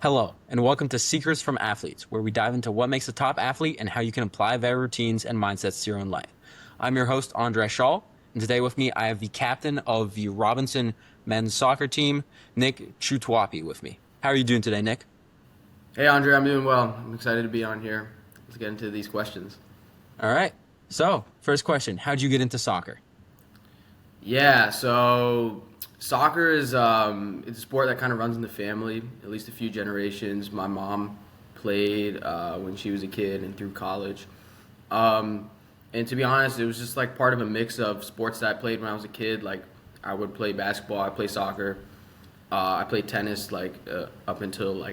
Hello, and welcome to Secrets from Athletes, where we dive into what makes a top athlete and how you can apply their routines and mindsets to your own life. I'm your host, Andre Shaw, and today with me, I have the captain of the Robinson men's soccer team, Nic Chutuape, with me. How are you doing today, Nick? Hey Andre, I'm doing well. I'm excited to be on here. Let's get into these questions. All right. So, first question: how'd you get into soccer? Yeah, so soccer is it's a sport that kind of runs in the family, at least a few generations. My mom played when she was a kid and through college. Um, and to be honest, it was just like part of a mix of sports that I played when I was a kid. Like I would play basketball, I play soccer, I played tennis up until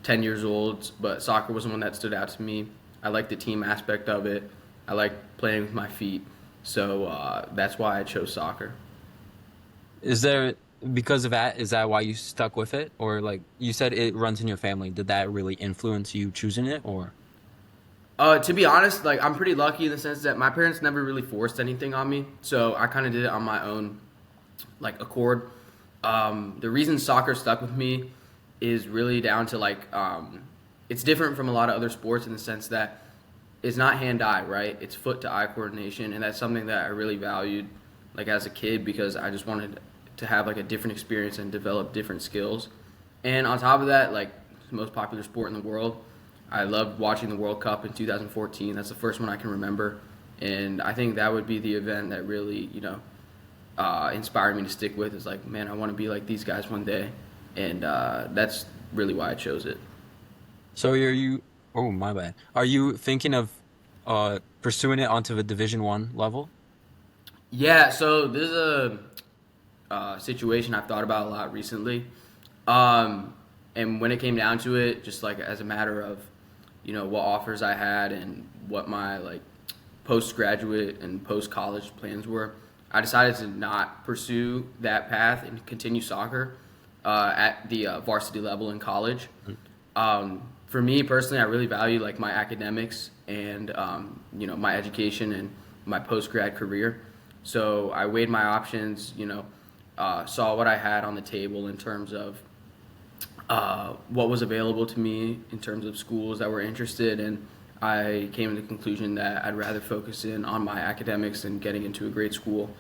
10 years old, but soccer was the one that stood out to me. I like the team aspect of it. I like playing with my feet. So that's why I chose soccer. Is there because of that? Is that why you stuck with it, or like you said, it runs in your family? Did that really influence you choosing it, or? To be honest, like I'm pretty lucky in the sense that my parents never really forced anything on me, so I kind of did it on my own, like accord. The reason soccer stuck with me is really down to it's different from a lot of other sports in the sense that it's not hand-eye, right? It's foot-to-eye coordination, and that's something that I really valued, like as a kid, because I just wanted to have like a different experience and develop different skills. And on top of that, like the most popular sport in the world, I loved watching the World Cup in 2014. That's the first one I can remember, and I think that would be the event that really, inspired me to stick with. Is like, man, I want to be like these guys one day, and that's really why I chose it. So are you? Oh, my bad. Are you thinking of pursuing it onto the Division 1 level? Yeah, so this is a situation I've thought about a lot recently. Um, and when it came down to it, just like as a matter of, what offers I had and what my like postgraduate and post college plans were, I decided to not pursue that path and continue soccer at the varsity level in college. For me personally, I really value like my academics and my education and my post grad career. So I weighed my options. Saw what I had on the table in terms of what was available to me in terms of schools that were interested, and I came to the conclusion that I'd rather focus in on my academics and getting into a great school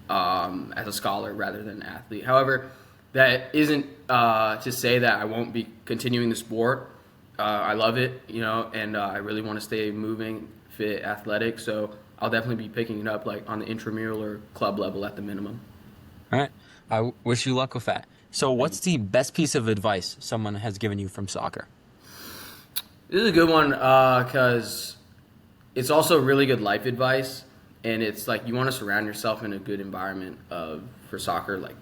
as a scholar rather than an athlete. However, that isn't to say that I won't be continuing the sport. I love it, and I really want to stay moving, fit, athletic. So I'll definitely be picking it up like on the intramural or club level at the minimum. All right. Wish you luck with that. So, Thank you. what's the best piece of advice someone has given you from soccer? This is a good one because it's also really good life advice, and it's like you want to surround yourself in a good environment for soccer, like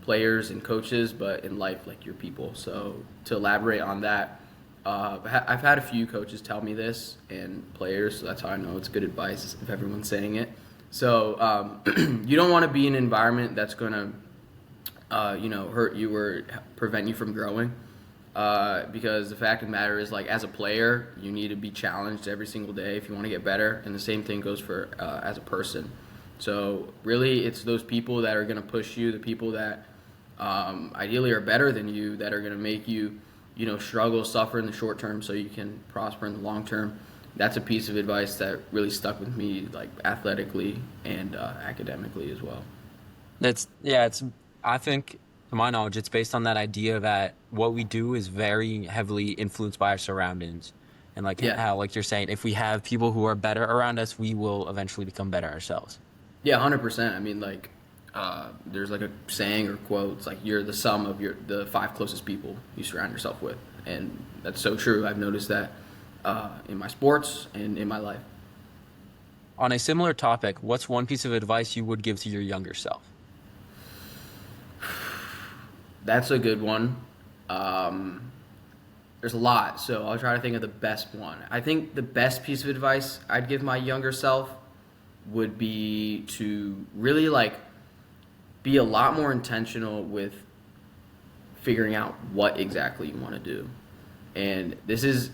players and coaches, but in life, like your people. So to elaborate on that, I've had a few coaches tell me this and players, so that's how I know it's good advice if everyone's saying it. So you don't want to be in an environment that's going to hurt you or prevent you from growing. Because the fact of the matter is, like, as a player, you need to be challenged every single day if you want to get better, and the same thing goes for as a person. So really, it's those people that are going to push you, the people that ideally are better than you, that are going to make you, struggle, suffer in the short term, so you can prosper in the long term. That's a piece of advice that really stuck with me, like athletically and academically as well. Yeah, I think to my knowledge, it's based on that idea that what we do is very heavily influenced by our surroundings. And like Yeah. how, like you're saying, if we have people who are better around us, we will eventually become better ourselves. Yeah, 100%. I mean, like, there's like a saying or quote. It's like you're the sum of the five closest people you surround yourself with, and that's so true. I've noticed that in my sports and in my life. On a similar topic, what's one piece of advice you would give to your younger self? That's a good one. There's a lot, so I'll try to think of the best one. I think the best piece of advice I'd give my younger self would be to really like be a lot more intentional with figuring out what exactly you want to do. And this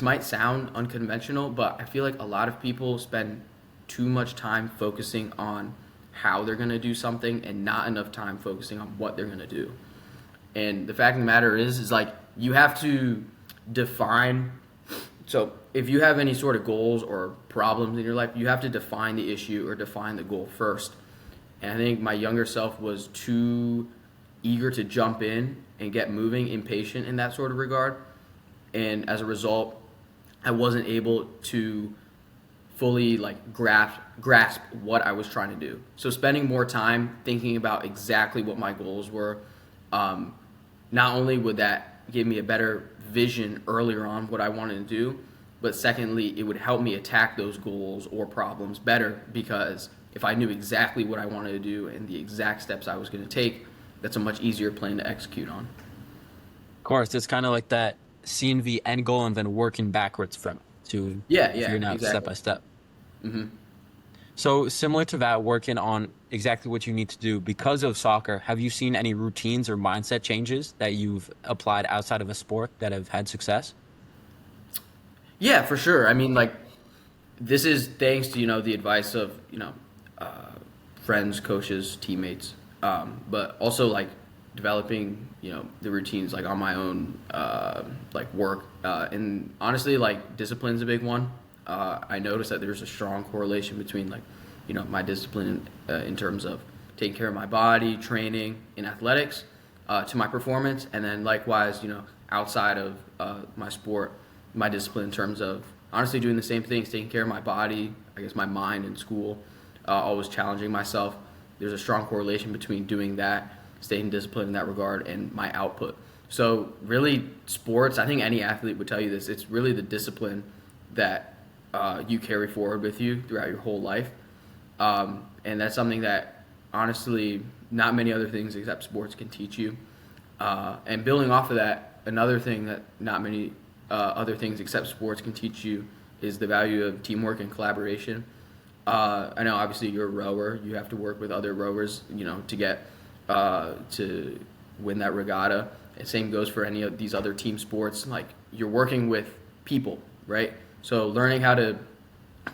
might sound unconventional, but I feel like a lot of people spend too much time focusing on how they're going to do something and not enough time focusing on what they're going to do. And the fact of the matter is like you have to define. So if you have any sort of goals or problems in your life, you have to define the issue or define the goal first. And I think my younger self was too eager to jump in and get moving, impatient in that sort of regard. And as a result, I wasn't able to fully like grasp what I was trying to do. So spending more time thinking about exactly what my goals were, not only would that give me a better vision earlier on what I wanted to do, but secondly, it would help me attack those goals or problems better, because if I knew exactly what I wanted to do and the exact steps I was going to take, that's a much easier plan to execute on. Of course, it's kind of like that seeing the end goal and then working backwards from it to Yeah, figuring out step exactly. by step. So similar to that, working on exactly what you need to do because of soccer, have you seen any routines or mindset changes that you've applied outside of a sport that have had success? Yeah, for sure. I mean, like, this is thanks to, the advice of, friends, coaches, teammates, but also, like, developing, the routines, like, on my own, like, work. And honestly, like, discipline's a big one. I noticed that there's a strong correlation between, like, my discipline in terms of taking care of my body, training in athletics, to my performance, and then likewise, outside of my sport, my discipline in terms of honestly doing the same things, taking care of my body, I guess my mind in school, always challenging myself. There's a strong correlation between doing that, staying disciplined in that regard, and my output. So really, sports, I think any athlete would tell you this, it's really the discipline that you carry forward with you throughout your whole life. And that's something that honestly not many other things except sports can teach you. And building off of that, another thing that not many other things except sports can teach you is the value of teamwork and collaboration. I know obviously you're a rower, you have to work with other rowers, to get to win that regatta. And same goes for any of these other team sports. Like, you're working with people, right? So learning how to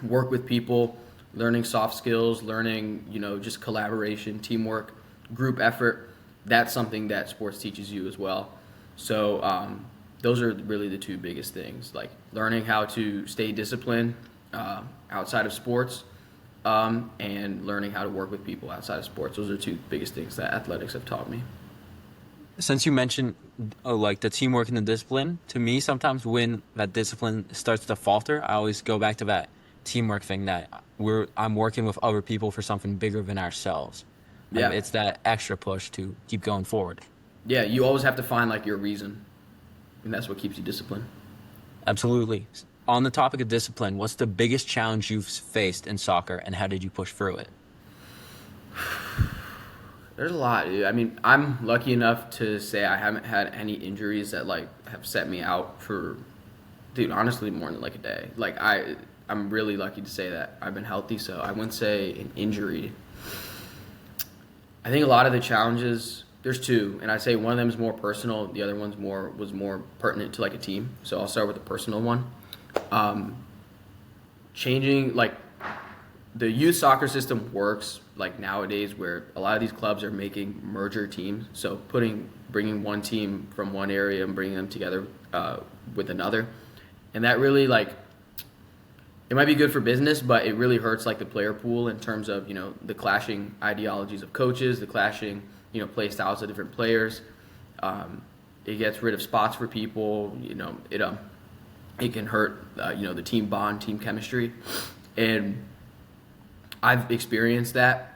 work with people, learning soft skills, learning, just collaboration, teamwork, group effort, that's something that sports teaches you as well. So those are really the two biggest things, like learning how to stay disciplined outside of sports, and learning how to work with people outside of sports. Those are two biggest things that athletics have taught me. Since you mentioned like the teamwork and the discipline, to me sometimes when that discipline starts to falter, I always go back to that teamwork thing that I'm working with other people for something bigger than ourselves. Yeah. It's that extra push to keep going forward. Yeah, you always have to find like your reason, and that's what keeps you disciplined. Absolutely. On the topic of discipline, what's the biggest challenge you've faced in soccer and how did you push through it? There's a lot, dude. I mean, I'm lucky enough to say I haven't had any injuries that like have set me out for, dude, honestly, more than like a day. Like I'm really lucky to say that I've been healthy, so I wouldn't say an injury. I think a lot of the challenges, there's two, and I'd say one of them is more personal. The other one's was more pertinent to like a team. So I'll start with the personal one. Changing like the youth soccer system works like nowadays, where a lot of these clubs are making merger teams. So bringing one team from one area and bringing them together with another, and that really like it might be good for business, but it really hurts like the player pool in terms of the clashing ideologies of coaches, the clashing play styles of different players. It gets rid of spots for people. It can hurt the team bond, team chemistry, and I've experienced that.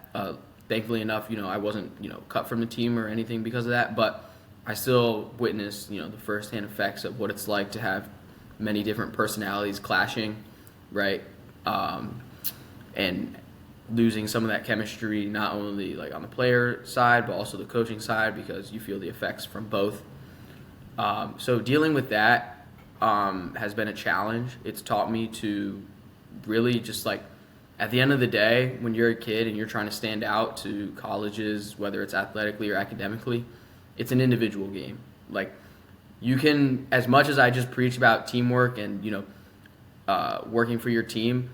Thankfully enough, I wasn't cut from the team or anything because of that, but I still witnessed the firsthand effects of what it's like to have many different personalities clashing, right? And losing some of that chemistry, not only like on the player side but also the coaching side, because you feel the effects from both. So dealing with that has been a challenge. It's taught me to really just like, at the end of the day, when you're a kid and you're trying to stand out to colleges, whether it's athletically or academically, it's an individual game. Like, you can, as much as I just preach about teamwork and working for your team,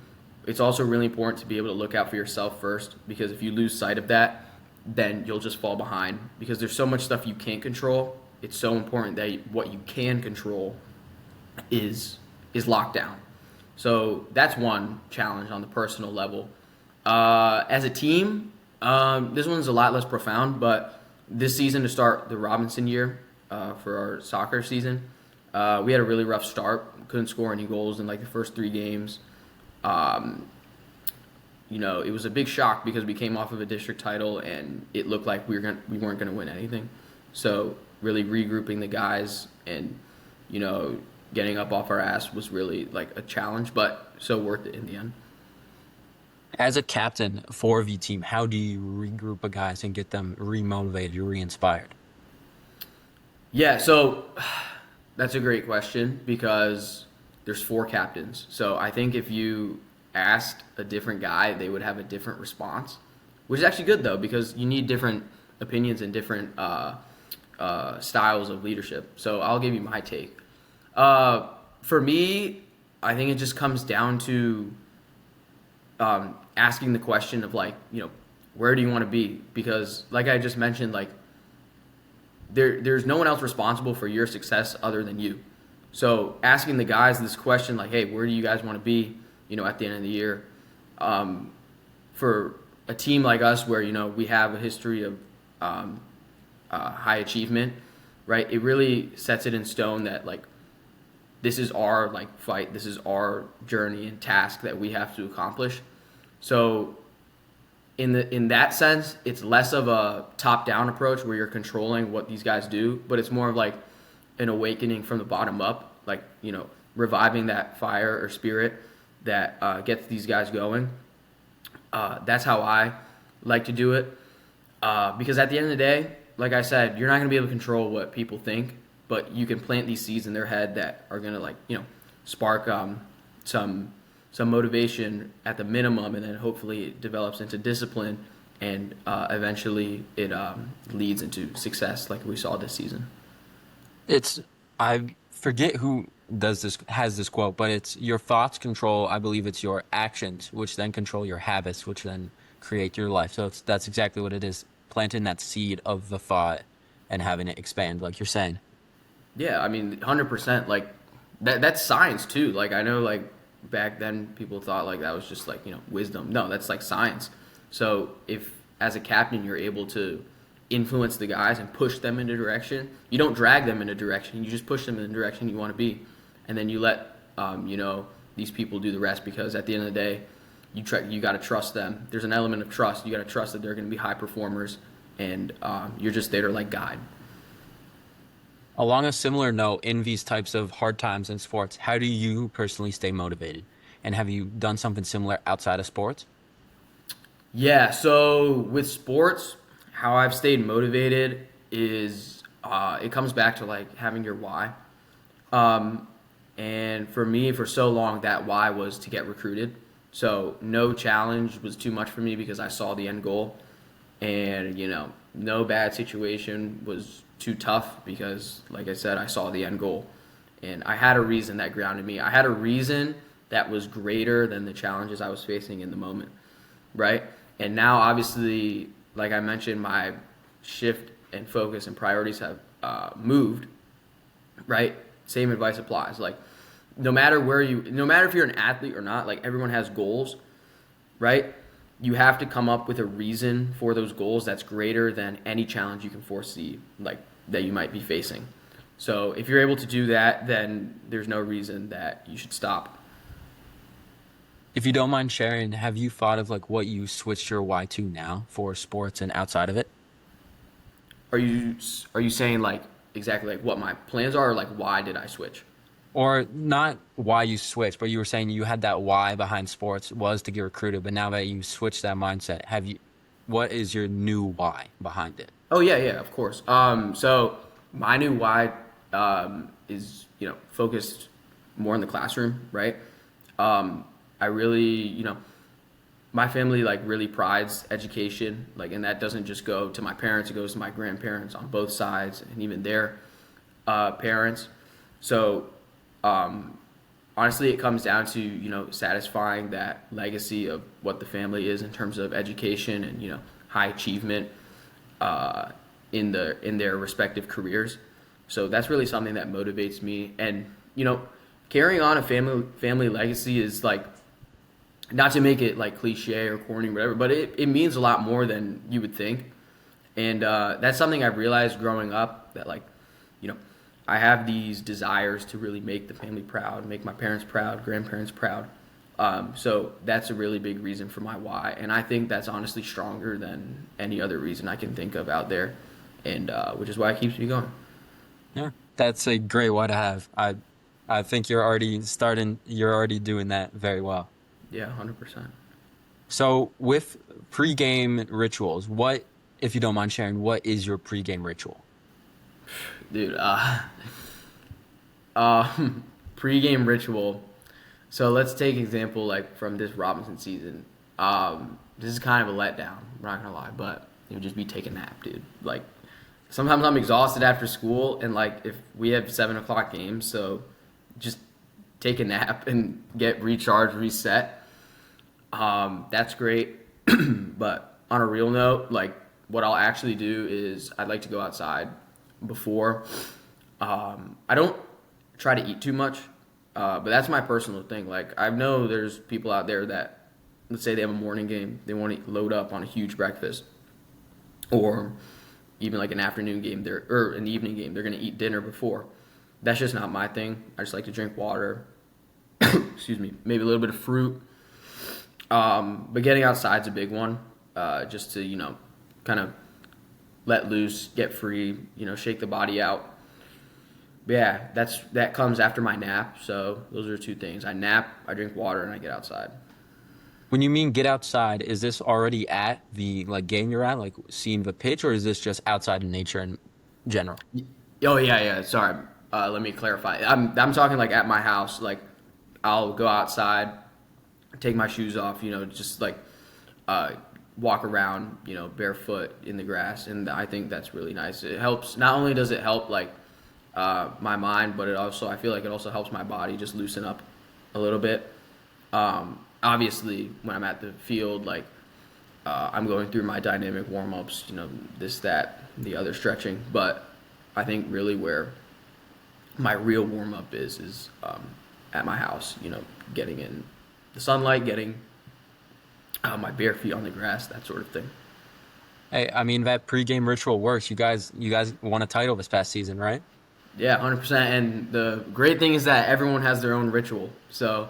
it's also really important to be able to look out for yourself first, because if you lose sight of that, then you'll just fall behind because there's so much stuff you can't control. It's so important that what you can control is locked down. So that's one challenge on the personal level. As a team, this one's a lot less profound, but this season to start the Robinson year for our soccer season, we had a really rough start. Couldn't score any goals in like the first 3 games. It was a big shock because we came off of a district title and it looked like we weren't gonna win anything. So really regrouping the guys and getting up off our ass was really like a challenge, but so worth it in the end. As a captain for a V team, how do you regroup a guys and get them remotivated, re-inspired? Yeah, so that's a great question because there's 4 captains. So I think if you asked a different guy, they would have a different response, which is actually good though because you need different opinions and different styles of leadership. So I'll give you my take. For me, I think it just comes down to asking the question of where do you want to be? Because like I just mentioned, like there's no one else responsible for your success other than you. So asking the guys this question, like, hey, where do you guys want to be? At the end of the year, for a team like us where we have a history of high achievement, right? It really sets it in stone that this is our fight, this is our journey and task that we have to accomplish. So in that sense, it's less of a top-down approach where you're controlling what these guys do, but it's more of an awakening from the bottom up, reviving that fire or spirit that gets these guys going. That's how I like to do it. Because at the end of the day, like I said, you're not going to be able to control what people think, but you can plant these seeds in their head that are going to spark some motivation at the minimum, and then hopefully it develops into discipline, and eventually it leads into success like we saw this season. I forget who has this quote, but it's your thoughts control, I believe it's your actions, which then control your habits, which then create your life. So that's exactly what it is, planting that seed of the thought and having it expand, like you're saying. Yeah, I mean, 100%. That's science too. I know back then people thought that was just wisdom. No, that's science. So if as a captain you're able to influence the guys and push them in a direction, you don't drag them in a direction. You just push them in the direction you want to be, and then you let these people do the rest. Because at the end of the day, you got to trust them. There's an element of trust. You got to trust that they're going to be high performers, and you're just there to guide. Along a similar note, in these types of hard times in sports, how do you personally stay motivated? And have you done something similar outside of sports? Yeah, so with sports, how I've stayed motivated is it comes back to having your why. And for me, for so long, that why was to get recruited. So no challenge was too much for me because I saw the end goal. And, no bad situation was too tough because, like I said, I saw the end goal. And I had a reason that grounded me. I had a reason that was greater than the challenges I was facing in the moment, right? And now, obviously, like I mentioned, my shift and focus and priorities have moved, right? Same advice applies. No matter if you're an athlete or not, everyone has goals, right? You have to come up with a reason for those goals that's greater than any challenge you can foresee, that you might be facing. So if you're able to do that, then there's no reason that you should stop. If you don't mind sharing, have you thought of what you switched your why to now for sports and outside of it? Are you saying exactly what my plans are, or why did I switch? Or not why you switched, but you were saying you had that why behind sports was to get recruited, but now that you switched that mindset, what is your new why behind it? Oh yeah, of course. So my new why is focused more in the classroom, right? I really my family really prides education, and that doesn't just go to my parents; it goes to my grandparents on both sides, and even their parents. So honestly, it comes down to satisfying that legacy of what the family is in terms of education and high achievement. uh, in their respective careers. So that's really something that motivates me. And carrying on a family legacy is like, not to make it like cliche or corny or whatever, but it means a lot more than you would think. And that's something I've realized growing up, that like, you know, I have these desires to really make the family proud, make my parents proud, grandparents proud. So that's a really big reason for my why, and I think that's honestly stronger than any other reason I can think of out there, and which is why it keeps me going. Yeah, that's a great why to have. I think you're already starting. You're already doing that very well. Yeah, 100%. So with pre-game rituals, what, if you don't mind sharing, what is your pre-game ritual? Dude, pre-game ritual. So let's take example like from this Robinson season. This is kind of a letdown. I'm not gonna lie, but it would just be take a nap, dude. Like sometimes I'm exhausted after school, and like if we have 7 o'clock games, so just take a nap and get recharged, reset. That's great. But on a real note, like what I'll actually do is I'd like to go outside before. I don't try to eat too much, but that's my personal thing. Like I know there's people out there that, let's say they have a morning game, they want to load up on a huge breakfast, or even like an afternoon game, or an evening game, they're gonna eat dinner before. That's just not my thing. I just like to drink water. Excuse me, maybe a little bit of fruit. But getting outside's a big one, just to kind of let loose, get free, shake the body out. But yeah, that comes after my nap. So those are two things: I nap, I drink water, and I get outside. When you mean get outside, is this already at the like game you're at, like seeing the pitch, or is this just outside in nature in general? Oh yeah, yeah. Sorry. Let me clarify. I'm talking like at my house. Like I'll go outside, take my shoes off. Just like walk around. Barefoot in the grass, and I think that's really nice. It helps. Not only does it help like my mind, but I feel like it also helps my body just loosen up a little bit. Obviously, when I'm at the field, like I'm going through my dynamic warm ups. This, that, the other stretching, but I think really where my real warm up is at my house. Getting in the sunlight, getting my bare feet on the grass, that sort of thing. Hey, I mean that pre-game ritual works. You guys won a title this past season, right? Yeah, 100%. And the great thing is that everyone has their own ritual. So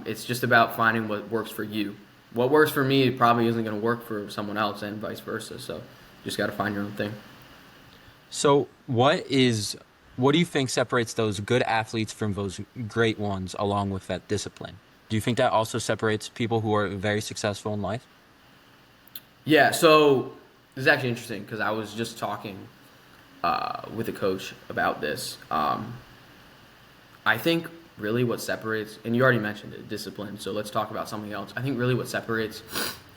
it's just about finding what works for you. What works for me probably isn't going to work for someone else, and vice versa. So you just got to find your own thing. So what do you think separates those good athletes from those great ones along with that discipline? Do you think that also separates people who are very successful in life? Yeah, so this is actually interesting because I was just talking with a coach about this. I think really what separates, and you already mentioned it, discipline. So let's talk about something else. I think really what separates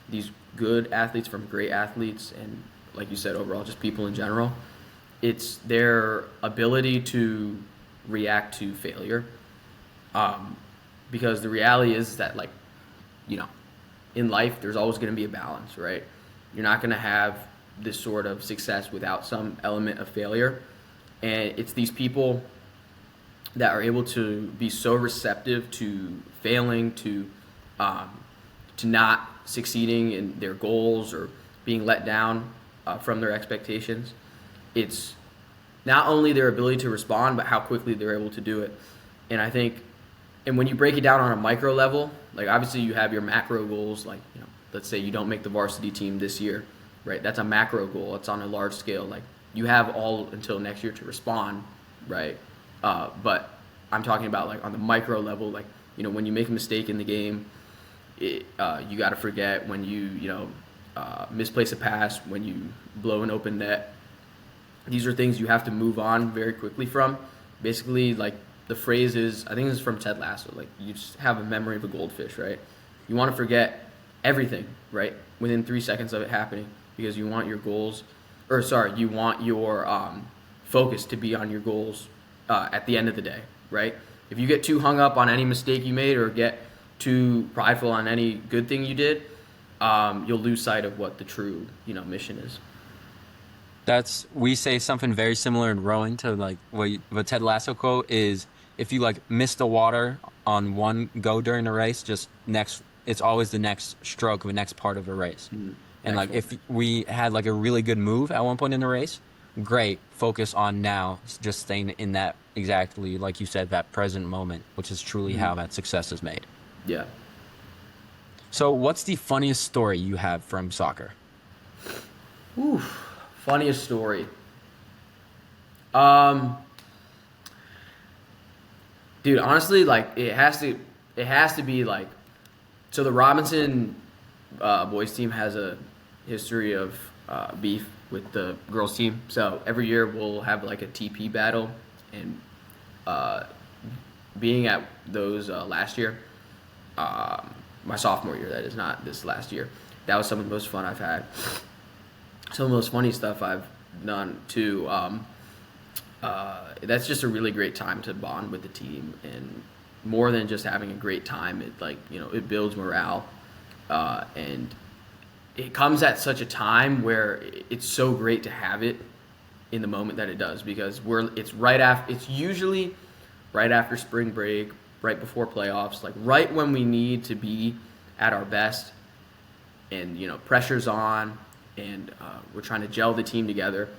these good athletes from great athletes, and like you said, overall, just people in general, it's their ability to react to failure. Because the reality is that, like, in life, there's always going to be a balance, right? You're not going to have this sort of success without some element of failure. And it's these people that are able to be so receptive to failing, to not succeeding in their goals or being let down from their expectations. It's not only their ability to respond, but how quickly they're able to do it. And I think, and when you break it down on a micro level, like obviously you have your macro goals, like, let's say you don't make the varsity team this year, right? That's a macro goal. It's on a large scale. Like you have all until next year to respond, right? But I'm talking about like on the micro level, like, when you make a mistake in the game, you got to forget when you misplace a pass, when you blow an open net. These are things you have to move on very quickly from. Basically, like the phrase is, I think this is from Ted Lasso, like you just have a memory of a goldfish, right? You want to forget everything, right, within 3 seconds of it happening, because you want your goals, you want your focus to be on your goals at the end of the day, right? If you get too hung up on any mistake you made or get too prideful on any good thing you did, you'll lose sight of what the true, mission is. We say something very similar in rowing to like what Ted Lasso quote is, if you like miss the water on one go during the race, just next it's always the next stroke of the next part of the race. And Next like one. if we had like a really good move at one point in the race, great, focus on now just staying in that exactly like you said, that present moment, which is truly how that success is made. Yeah. So what's the funniest story you have from soccer? Funniest story. Um, Dude, honestly, like it has to be like, so the Robinson boys team has a history of beef with the girls team. So every year we'll have like a TP battle, and uh, being at those last year, my sophomore year, that is not this last year. That was some of the most fun I've had. Some of the most funny stuff I've done too. That's just a really great time to bond with the team, and more than just having a great time, it like it builds morale, and it comes at such a time where it's so great to have it in the moment that it does, because it's usually right after spring break, right before playoffs, like right when we need to be at our best, and pressure's on, and we're trying to gel the team together.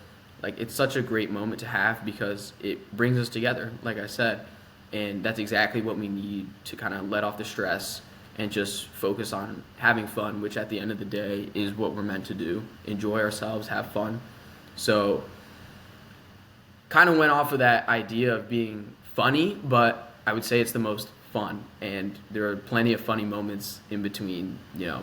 Like, it's such a great moment to have because it brings us together, like I said, and that's exactly what we need to kind of let off the stress and just focus on having fun, which at the end of the day is what we're meant to do: enjoy ourselves, have fun. So kind of went off of that idea of being funny, but I would say it's the most fun, and there are plenty of funny moments in between. There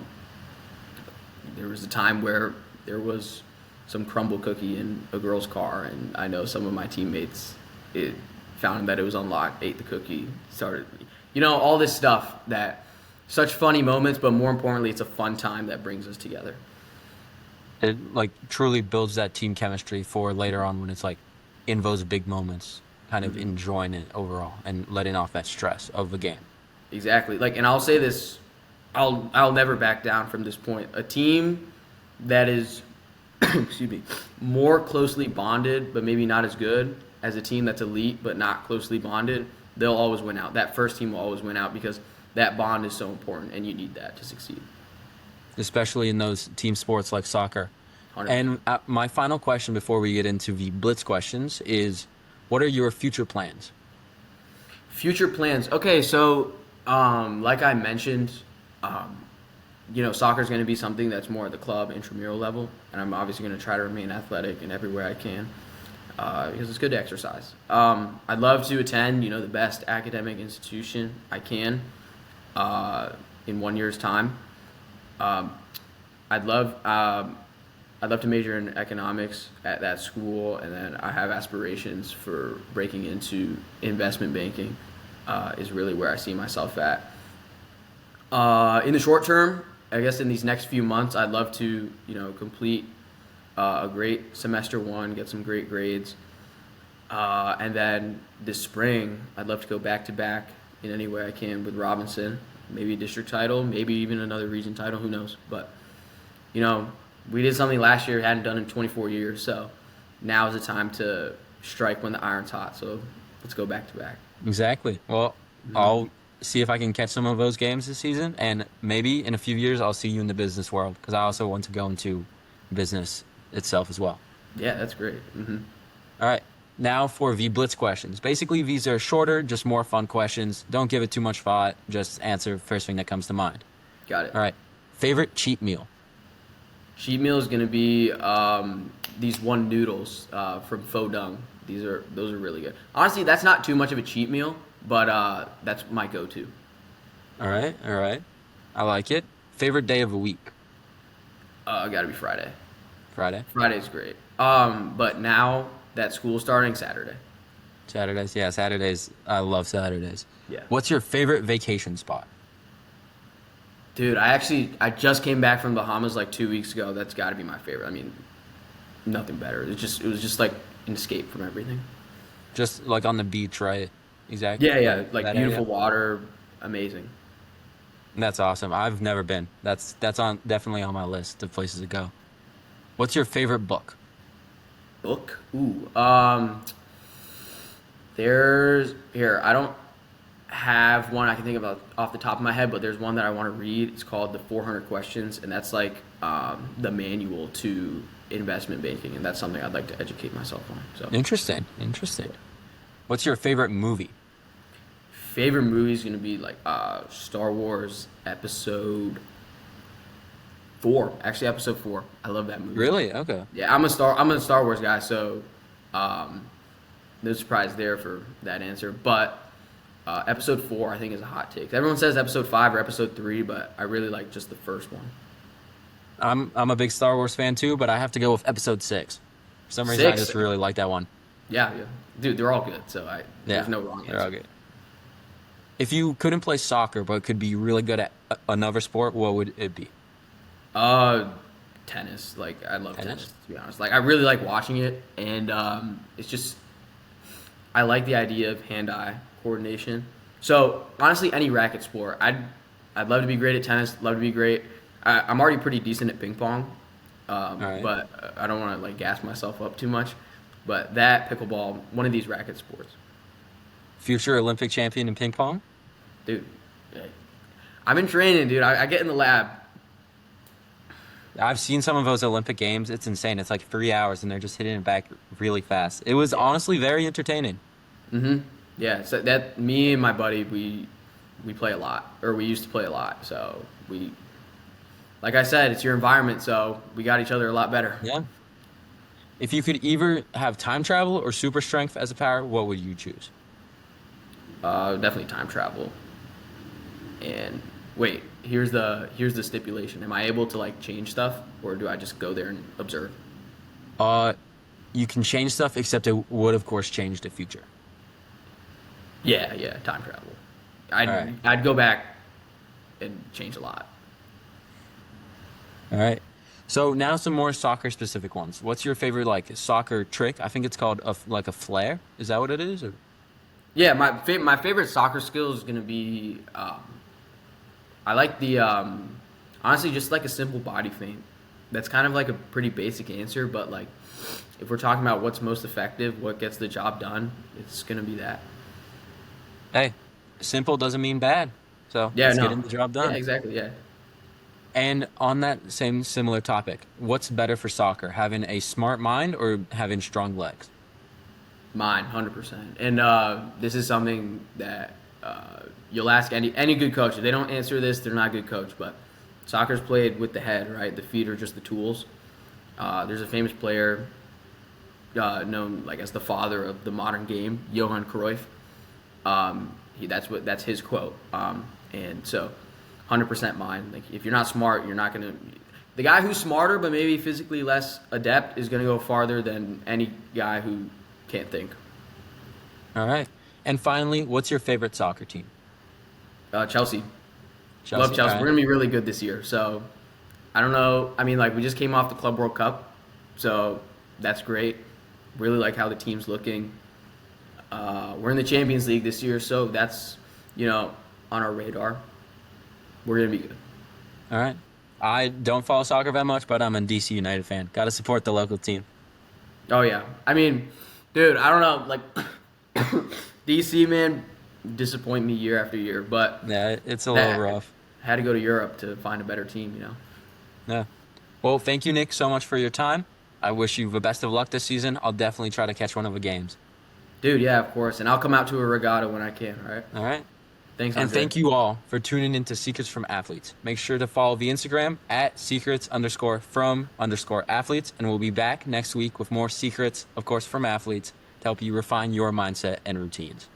was a time where there was some crumble cookie in a girl's car, and I know some of my teammates found that it was unlocked, ate the cookie, started, all this stuff, that such funny moments, but more importantly, it's a fun time that brings us together. It like truly builds that team chemistry for later on when it's like in those big moments, kind of enjoying it overall and letting off that stress of the game. Exactly. Like, and I'll say this, I'll never back down from this point. A team that is excuse me, more closely bonded, but maybe not as good as a team that's elite but not closely bonded, they'll always win out. That first team will always win out because that bond is so important, and you need that to succeed. Especially in those team sports like soccer. 100%. And my final question before we get into the blitz questions is, what are your future plans? Future plans. Okay, so like I mentioned, soccer is going to be something that's more at the club intramural level, and I'm obviously going to try to remain athletic in everywhere I can, because it's good to exercise. I'd love to attend, the best academic institution I can in 1 year's time. Um, I'd love I'd love to major in economics at that school, and then I have aspirations for breaking into investment banking. Is really where I see myself at. In the short term, I guess in these next few months, I'd love to, complete a great semester one, get some great grades, and then this spring, I'd love to go back to back in any way I can with Robinson. Maybe a district title, maybe even another region title. Who knows? But we did something last year hadn't done in 24 years, so now is the time to strike when the iron's hot. So let's go back to back. Exactly. Well, I'll see if I can catch some of those games this season, and maybe in a few years I'll see you in the business world because I also want to go into business itself as well. Yeah, that's great. All right. Now for the blitz questions. Basically, these are shorter, just more fun questions. Don't give it too much thought. Just answer first thing that comes to mind. Got it. All right. Favorite cheat meal? Cheat meal is gonna be these one noodles from Pho Dung. Those are really good. Honestly, that's not too much of a cheat meal, but that's my go-to. All right. All right. I like it. Favorite day of the week? Gotta be Friday. Friday. Friday's great. But now that school's starting, Saturday. Saturdays. Yeah, Saturdays. I love Saturdays. Yeah. What's your favorite vacation spot? Dude, I just came back from Bahamas like 2 weeks ago. That's got to be my favorite. I mean, nothing better. It was just like an escape from everything. Just like on the beach, right? Exactly. Yeah, yeah, like That beautiful area? water, amazing. That's awesome. I've never been. That's on definitely on my list of places to go. What's your favorite book? book. Ooh. There's here. I don't have one I can think of off the top of my head, but there's one that I want to read. It's called The 400 Questions, and that's like the manual to investment banking, and that's something I'd like to educate myself on. So Interesting. Interesting. What's your favorite movie? favorite movie is gonna be like Star Wars Episode 4. Actually, Episode 4. I love that movie. Really? Okay. Yeah, I'm a Star Wars guy, so no surprise there for that answer. But Episode 4, I think, is a hot take. Everyone says Episode 5 or Episode 3, but I really like just the first one. I'm a big Star Wars fan too, but I have to go with Episode 6. For some reason, I Six? just really like that one. Yeah, dude, they're all good. So Yeah, there's no wrong they're all answer. good. If you couldn't play soccer but could be really good at another sport, what would it be? Uh, Tennis. Like I love Tennis? tennis, to be honest. Like I really like watching it, and it's just I like the idea of hand-eye coordination. So honestly, any racket sport, I'd love to be great at tennis. Love to be great. I'm already pretty decent at ping pong, right. but I don't want to like gas myself up too much. But that pickleball, one of these racket sports, Future Olympic champion in ping pong? dude. I've been training, dude. I get in the lab. I've seen some of those Olympic games. It's insane. It's like 3 hours, and they're just hitting it back really fast. It was honestly very entertaining. Yeah, so that me and my buddy we play a lot, or we used to play a lot. So we, like I said, it's your environment, so we got each other a lot better. Yeah. If you could either have time travel or super strength as a power, what would you choose? Definitely time travel. And wait, here's the stipulation. Am I able to like change stuff, or do I just go there and observe? You can change stuff, except it would, of course, change the future. Yeah, time travel. I'd All right. I'd go back and change a lot. All right. So now some more soccer specific ones. What's your favorite like soccer trick? I think it's called like a flare. Is that what it is? Or? Yeah, my favorite soccer skill is gonna be I like the honestly just like a simple body feint. That's kind of like a pretty basic answer, but like if we're talking about what's most effective, what gets the job done, it's gonna be that. Hey, simple doesn't mean bad. So Yeah, let's no. get the job done. Yeah, exactly. Yeah. And on that same similar topic, what's better for soccer, having a smart mind or having strong legs? Mine, 100%. And this is something that you'll ask any good coach. If they don't answer this, they're not a good coach. But soccer's played with the head, right? The feet are just the tools. There's a famous player known like as the father of the modern game, Johan Cruyff. That's his quote. And so, 100% mine. Like if you're not smart, you're not gonna. The guy who's smarter but maybe physically less adept is gonna go farther than any guy who can't think. All right. And finally, what's your favorite soccer team? Chelsea. Chelsea. Love Chelsea. All right. We're gonna be really good this year. So I don't know. I mean, like we just came off the Club World Cup, so that's great. Really like how the team's looking. We're in the Champions League this year, so that's on our radar. We're gonna be good. All right. I don't follow soccer that much, but I'm a DC United fan. Got to support the local team. Oh yeah. I mean, dude, I don't know. Like DC man, disappoint me year after year, but Yeah, it's a little rough. had to go to Europe to find a better team. Yeah. Well, thank you, Nick, so much for your time. I wish you the best of luck this season. I'll definitely try to catch one of the games. Dude, yeah, of course, and I'll come out to a regatta when I can. All right. All right. Thanks. And Andre. thank you all for tuning into Secrets from Athletes. Make sure to follow the Instagram at secrets_from_athletes. And we'll be back next week with more secrets, of course, from athletes to help you refine your mindset and routines.